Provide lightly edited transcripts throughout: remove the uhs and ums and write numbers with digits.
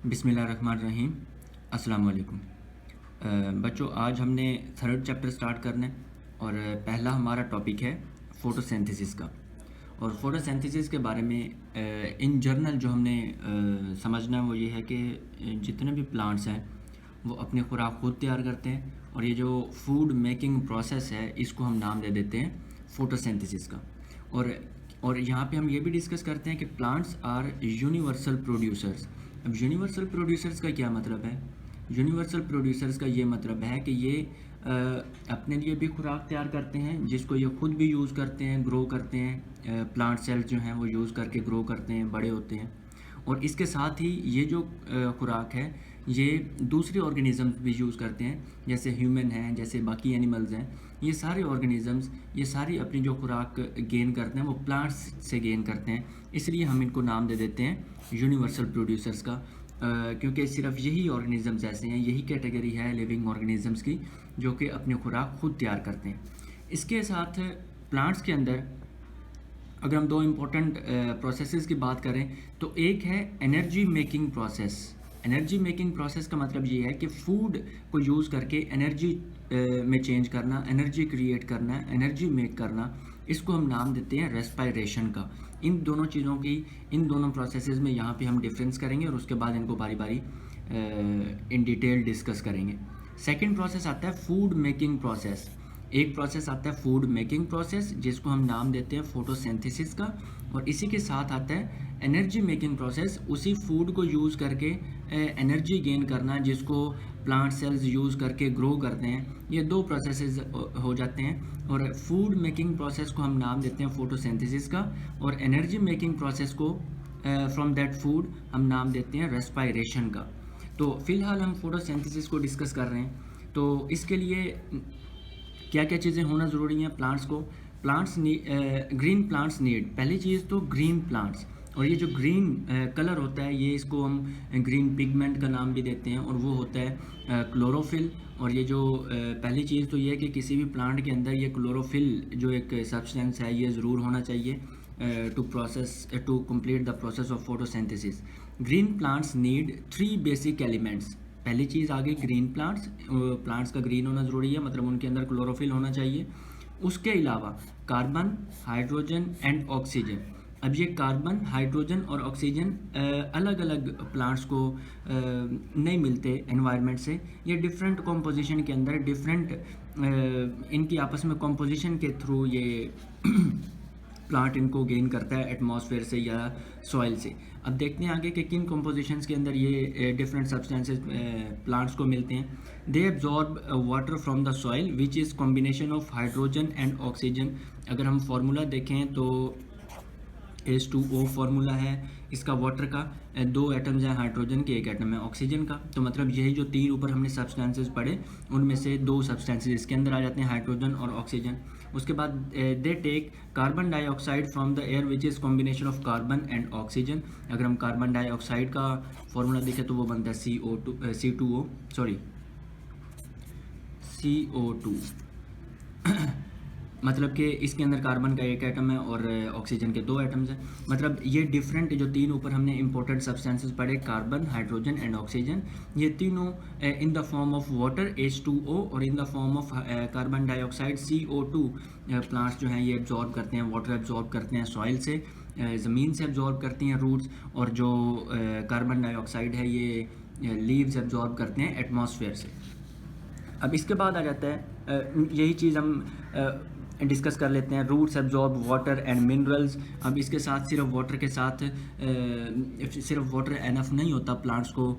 बिस्मिल्लाहिर्रहमानिर्रहीम। अस्सलाम वालेकुम। बच्चों, आज हमने थर्ड चैप्टर स्टार्ट करना है और पहला हमारा टॉपिक है फ़ोटोसिंथेसिस का। और फ़ोटोसिंथेसिस के बारे में इन जनरल जो हमने समझना है वो ये है कि जितने भी प्लांट्स हैं वो अपनी खुराक खुद तैयार करते हैं और ये जो फूड मेकिंग प्रोसेस है इसको हम नाम दे देते हैं फ़ोटोसिंथेसिस का। और यहाँ पे हम ये भी डिस्कस करते हैं कि प्लांट्स आर यूनिवर्सल प्रोड्यूसर्स। अब यूनिवर्सल प्रोड्यूसर्स का क्या मतलब है? यूनिवर्सल प्रोड्यूसर्स का ये मतलब है कि ये अपने लिए भी खुराक तैयार करते हैं जिसको ये खुद भी यूज़ करते हैं, ग्रो करते हैं। प्लांट सेल्स जो हैं वो यूज़ करके ग्रो करते हैं, बड़े होते हैं। और इसके साथ ही ये जो खुराक है ये दूसरे ऑर्गेनिज़म्स भी यूज़ करते हैं, जैसे ह्यूमन हैं, जैसे बाकी एनिमल्स हैं। ये सारे ऑर्गेनिज़म्स ये सारी अपनी जो खुराक गेन करते हैं वो प्लांट्स से गेन करते हैं, इसलिए हम इनको नाम दे देते हैं यूनिवर्सल प्रोड्यूसर्स का। क्योंकि सिर्फ यही ऑर्गेनिज़म्स ऐसे हैं, यही कैटेगरी है लिविंग ऑर्गेनिज़म्स की जो कि अपनी खुराक खुद तैयार करते हैं। इसके साथ प्लांट्स के अंदर अगर हम दो इम्पोर्टेंट प्रोसेसेस की बात करें तो एक है energy making process. Energy making process का मतलब ये है कि फूड को यूज़ करके एनर्जी में चेंज करना, एनर्जी क्रिएट करना, एनर्जी मेक करना, इसको हम नाम देते हैं रेस्पायरेशन का। इन दोनों चीज़ों की, इन दोनों प्रोसेसेस में यहाँ पे हम डिफरेंस करेंगे और उसके बाद इनको बारी बारी इन डिटेल डिस्कस करेंगे। सेकेंड प्रोसेस आता है फूड मेकिंग प्रोसेस। एक प्रोसेस आता है फूड मेकिंग प्रोसेस जिसको हम नाम देते हैं फोटोसिंथेसिस का, और इसी के साथ आता है एनर्जी मेकिंग प्रोसेस, उसी फूड को यूज़ करके एनर्जी गेन करना जिसको प्लांट सेल्स यूज़ करके ग्रो करते हैं। ये दो प्रोसेसेस हो जाते हैं और फूड मेकिंग प्रोसेस को हम नाम देते हैं फोटोसिंथेसिस का और एनर्जी मेकिंग प्रोसेस को फ्रॉम दैट फूड हम नाम देते हैं रेस्पायरेशन का। तो फ़िलहाल हम फोटोसिंथेसिस को डिस्कस कर रहे हैं। तो इसके लिए क्या क्या चीज़ें होना ज़रूरी हैं प्लांट्स को? ग्रीन प्लांट्स नीड, पहली चीज़ तो ग्रीन प्लांट्स, और ये जो ग्रीन कलर होता है ये इसको हम ग्रीन पिगमेंट का नाम भी देते हैं और वो होता है क्लोरोफिल। और ये जो पहली चीज़ तो ये है कि किसी भी प्लांट के अंदर ये क्लोरोफिल जो एक सब्सटेंस है ये ज़रूर होना चाहिए to complete the process of photosynthesis. Green plants need 3 basic elements. पहली चीज़ आ गई ग्रीन प्लांट्स का ग्रीन होना ज़रूरी है, मतलब उनके अंदर क्लोरोफिल होना चाहिए। उसके अलावा कार्बन, हाइड्रोजन एंड ऑक्सीजन। अब ये कार्बन, हाइड्रोजन और ऑक्सीजन अलग अलग प्लांट्स को नहीं मिलते एनवायरनमेंट से। ये डिफरेंट कॉम्पोजिशन के अंदर डिफरेंट इनकी आपस में कॉम्पोजिशन के थ्रू ये प्लांट इनको गेन करता है एटमॉस्फेयर से या सॉइल से। अब देखते हैं आगे कि किन कॉम्पोजिशंस के अंदर ये डिफरेंट सब्सटेंसेस प्लांट्स को मिलते हैं। They absorb water from the soil which is combination of hydrogen and oxygen. अगर हम फार्मूला देखें तो H2O फार्मूला है इसका वाटर का, 2 एटम्स हैं हाइड्रोजन के, 1 एटम है ऑक्सीजन का। तो मतलब यही जो 3 ऊपर हमने सब्सटेंसेस पढ़े उनमें से 2 सब्सटेंसेस इसके अंदर आ जाते हैं, हाइड्रोजन और ऑक्सीजन। उसके बाद they take carbon dioxide from the air which is combination of carbon and oxygen. अगर हम कार्बन डाइऑक्साइड का फार्मूला देखें तो वो बनता है CO2 मतलब कि इसके अंदर कार्बन का 1 एटम है और ऑक्सीजन के 2 एटम्स हैं। मतलब ये डिफरेंट जो 3 ऊपर हमने इंपॉर्टेंट सब्सटेंसेस पढ़े, कार्बन, हाइड्रोजन एंड ऑक्सीजन, ये तीनों in the form of water H2O और in the form of carbon dioxide CO2 plants जो हैं ये एब्जॉर्ब करते हैं, वाटर एब्जॉर्ब करते हैं सॉइल से, ज़मीन से एब्जॉर्ब करती हैं रूट्स, और जो कार्बन डाइऑक्साइड है ये लीव्स एब्जॉर्ब करते हैं एटमॉस्फेयर से। अब इसके बाद आ जाता है यही चीज़ हम डिस्कस कर लेते हैं, roots absorb water and minerals. अब इसके साथ सिर्फ वाटर के साथ सिर्फ वाटर एनफ नहीं होता प्लांट्स को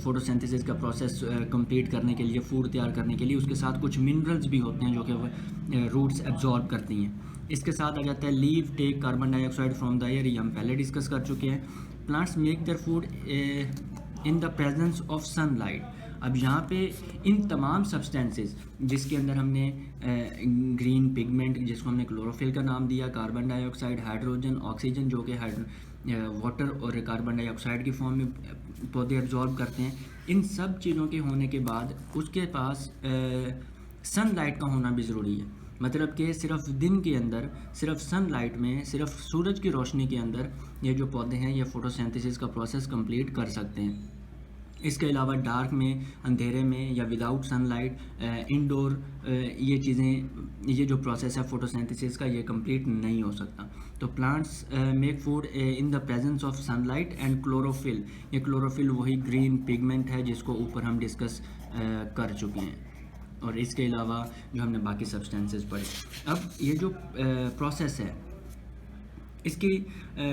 फोटोसिंथेसिस का प्रोसेस कंप्लीट करने के लिए, फूड तैयार करने के लिए। उसके साथ कुछ मिनरल्स भी होते हैं जो कि रूट्स एब्जॉर्ब करती हैं। इसके साथ आ जाता है leave take carbon dioxide from the air, ये हम पहले डिस्कस कर चुके हैं। Plants make their food in the presence of sunlight. अब यहाँ पे इन तमाम सब्सटेंसेस जिसके अंदर हमने ग्रीन पिगमेंट जिसको हमने क्लोरोफिल का नाम दिया, कार्बन डाइऑक्साइड, हाइड्रोजन, ऑक्सीजन जो कि वाटर और कार्बन डाइऑक्साइड की फॉर्म में पौधे एब्जॉर्ब करते हैं, इन सब चीज़ों के होने के बाद उसके पास सनलाइट का होना भी ज़रूरी है। मतलब कि सिर्फ दिन के अंदर, सिर्फ सनलाइट में, सिर्फ सूरज की रोशनी के अंदर ये जो पौधे हैं ये फोटोसिंथेसिस का प्रोसेस कंप्लीट कर सकते हैं। इसके अलावा डार्क में, अंधेरे में या विदाउट सनलाइट, इंडोर, ये चीज़ें, ये जो प्रोसेस है फोटोसिंथेसिस का ये कंप्लीट नहीं हो सकता। तो plants make food in the presence of sunlight and chlorophyll. ये क्लोरोफिल वही ग्रीन पिगमेंट है जिसको ऊपर हम डिस्कस कर चुके हैं। और इसके अलावा जो हमने बाकी सब्सटेंसेस पढ़े, अब ये जो प्रोसेस है इसकी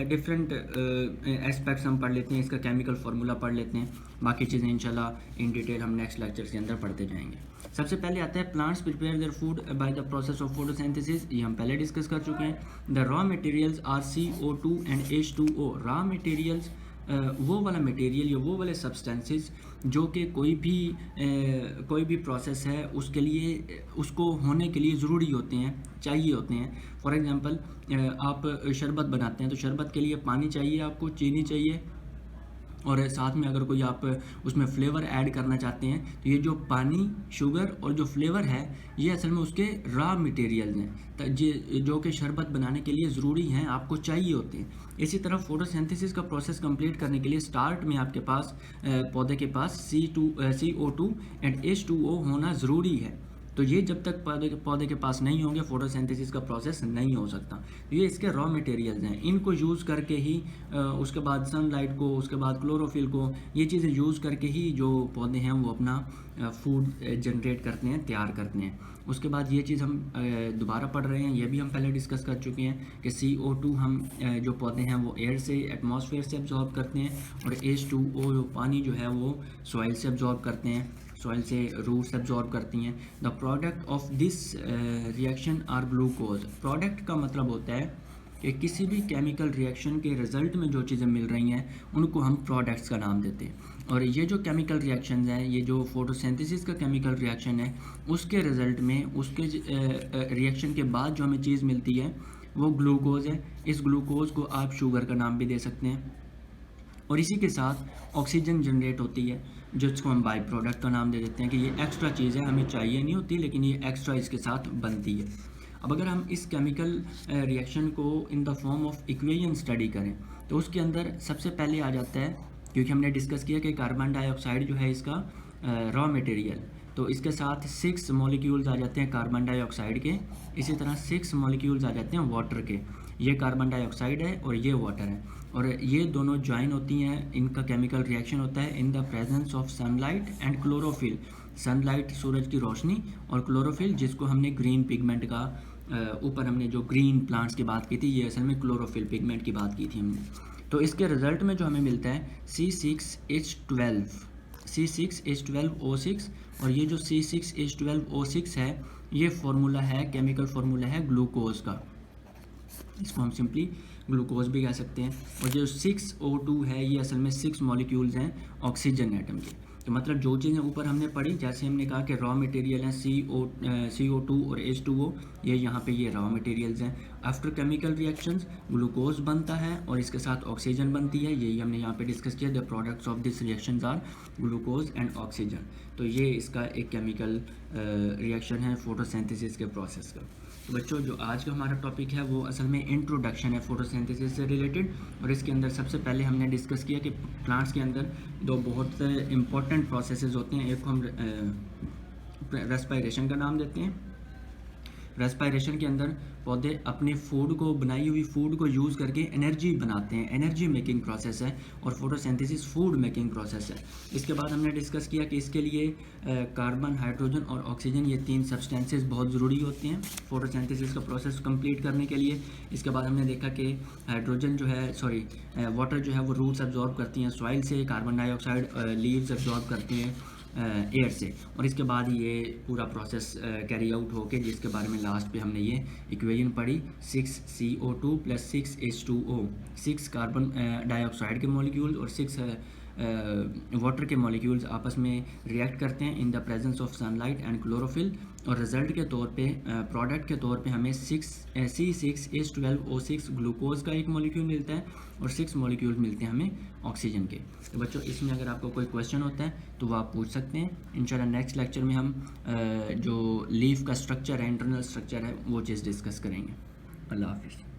डिफरेंट एस्पेक्ट्स हम पढ़ लेते हैं, इसका केमिकल फार्मूला पढ़ लेते हैं, बाकी चीज़ें इंशाल्लाह इन डिटेल हम नेक्स्ट लेक्चर के अंदर पढ़ते जाएंगे। सबसे पहले आता है plants prepare their food by the process of photosynthesis. ये हम पहले डिस्कस कर चुके हैं। The raw materials are CO2 and H2O। Raw materials वो वाला मटेरियल या वो वाले सब्सटेंसेस जो कि कोई भी प्रोसेस है उसके लिए, उसको होने के लिए ज़रूरी होते हैं, चाहिए होते हैं। फॉर एग्ज़ाम्पल आप शरबत बनाते हैं तो शरबत के लिए पानी चाहिए, आपको चीनी चाहिए, और साथ में अगर कोई आप उसमें फ्लेवर ऐड करना चाहते हैं तो ये जो पानी, शुगर और जो फ्लेवर है ये असल में उसके रॉ मटेरियल्स हैं जो कि शरबत बनाने के लिए ज़रूरी हैं, आपको चाहिए होते हैं। इसी तरह फोटोसिंथेसिस का प्रोसेस कंप्लीट करने के लिए स्टार्ट में आपके पास पौधे के पास CO2 एंड H2O होना ज़रूरी है। तो ये जब तक पौधे के पास नहीं होंगे फोटोसिंथेसिस का प्रोसेस नहीं हो सकता। तो ये इसके रॉ मटेरियल्स हैं, इनको यूज़ करके ही उसके बाद सनलाइट को, उसके बाद क्लोरोफिल को, ये चीज़ें यूज़ करके ही जो पौधे हैं वो अपना फूड जनरेट करते हैं, तैयार करते हैं। उसके बाद ये चीज़ हम दोबारा पढ़ रहे हैं, ये भी हम पहले डिस्कस कर चुके हैं कि CO2 हम जो पौधे हैं वो एयर से, एटमॉस्फेयर से एब्जॉर्ब करते हैं, और H2O पानी जो है वो सॉइल से एब्जॉर्ब करते हैं, सॉइल से रूट्स एब्जॉर्ब करती हैं। The product of this reaction are glucose. Product का मतलब होता है कि किसी भी केमिकल रिएक्शन के रिज़ल्ट में जो चीज़ें मिल रही हैं उनको हम प्रोडक्ट्स का नाम देते हैं। और ये जो केमिकल रिएक्शंस हैं, ये जो फोटोसिंथेसिस का केमिकल रिएक्शन है उसके रिज़ल्ट में, उसके रिएक्शन के बाद जो हमें चीज़ मिलती है वो ग्लूकोज है। इस ग्लूकोज को आप शुगर का नाम भी दे सकते हैं। और इसी के साथ ऑक्सीजन जनरेट होती है जिसको हम बाई प्रोडक्ट का नाम दे देते हैं कि ये एक्स्ट्रा चीज़ है, हमें चाहिए नहीं होती लेकिन ये एक्स्ट्रा इसके साथ बनती है। अब अगर हम इस केमिकल रिएक्शन को in the form of equation study करें तो उसके अंदर सबसे पहले आ जाता है, क्योंकि हमने डिस्कस किया कि कार्बन डाइऑक्साइड जो है इसका रॉ मटेरियल, तो इसके साथ 6 मॉलिक्यूल्स आ जाते हैं कार्बन डाइऑक्साइड के। इसी तरह 6 मॉलिक्यूल्स आ जाते हैं वाटर के। ये कार्बन डाइऑक्साइड है और ये वाटर है, और ये दोनों ज्वाइन होती हैं, इनका केमिकल रिएक्शन होता है in the presence of sunlight and chlorophyll. Sunlight सूरज की रोशनी, और क्लोरोफिल जिसको हमने ग्रीन पिगमेंट का, ऊपर हमने जो ग्रीन प्लांट्स की बात की थी ये असल में क्लोरोफिल पिगमेंट की बात की थी हमने। तो इसके रिजल्ट में जो हमें मिलता है C6H12O6, और ये जो C6H12O6 है ये फार्मूला है, केमिकल फार्मूला है ग्लूकोज का, इसको हम सिंपली ग्लूकोज भी कह सकते हैं। और जो 6O2 है ये असल में 6 मॉलिक्यूल्स हैं ऑक्सीजन एटम के। तो मतलब जो चीज़ें ऊपर हमने पढ़ी, जैसे हमने कहा कि रॉ मटेरियल हैं CO2 और H2O, ये यहाँ पे ये रॉ मटेरियल्स हैं। आफ्टर केमिकल रिएक्शंस ग्लूकोज बनता है और इसके साथ ऑक्सीजन बनती है, यही हमने यहाँ पे डिस्कस किया। The products of this reactions are glucose and oxygen. तो ये इसका एक केमिकल रिएक्शन है फोटोसिंथेसिस के प्रोसेस का। तो बच्चों जो आज का हमारा टॉपिक है वो असल में इंट्रोडक्शन है फोटोसिंथेसिस से रिलेटेड, और इसके अंदर सबसे पहले हमने डिस्कस किया कि प्लांट्स के अंदर दो बहुत इंपॉर्टेंट प्रोसेसेस होते हैं। एक को हम रेस्पायरेशन का नाम देते हैं। रेस्पायरेशन के अंदर पौधे अपने फूड को, बनाई हुई फूड को यूज़ करके एनर्जी बनाते हैं, एनर्जी मेकिंग प्रोसेस है, और फोटोसिंथेसिस फूड मेकिंग प्रोसेस है। इसके बाद हमने डिस्कस किया कि इसके लिए कार्बन, हाइड्रोजन और ऑक्सीजन, ये 3 सब्सटेंसेस बहुत ज़रूरी होते हैं फोटोसिंथेसिस का प्रोसेस कंप्लीट करने के लिए। इसके बाद हमने देखा कि हाइड्रोजन जो है, वाटर जो है वो रूट्स एब्जॉर्ब करती हैं सॉइल से, कार्बन डाइऑक्साइड लीव्स एब्जॉर्ब करती हैं एयर से, और इसके बाद ये पूरा प्रोसेस कैरी आउट होके जिसके बारे में लास्ट पे हमने ये इक्वेशन पढ़ी 6CO2 + 6H2O, 6 कार्बन डाइऑक्साइड के मॉलिक्यूल और 6 वाटर के मॉलिक्यूल्स आपस में रिएक्ट करते हैं इन the presence of sunlight and chlorophyll, और रिजल्ट के तौर पे प्रोडक्ट के तौर पे हमें C6H12O6 ग्लूकोज का एक मॉलिक्यूल मिलता है और 6 मॉलिक्यूल मिलते हैं हमें ऑक्सीजन के। तो बच्चों इसमें अगर आपको कोई क्वेश्चन होता है तो वो आप पूछ सकते हैं। इंशाल्लाह नेक्स्ट लेक्चर में हम जो लीफ का स्ट्रक्चर है, इंटरनल स्ट्रक्चर है, वो चीज़ डिस्कस करेंगे। अल्लाह हाफिज़।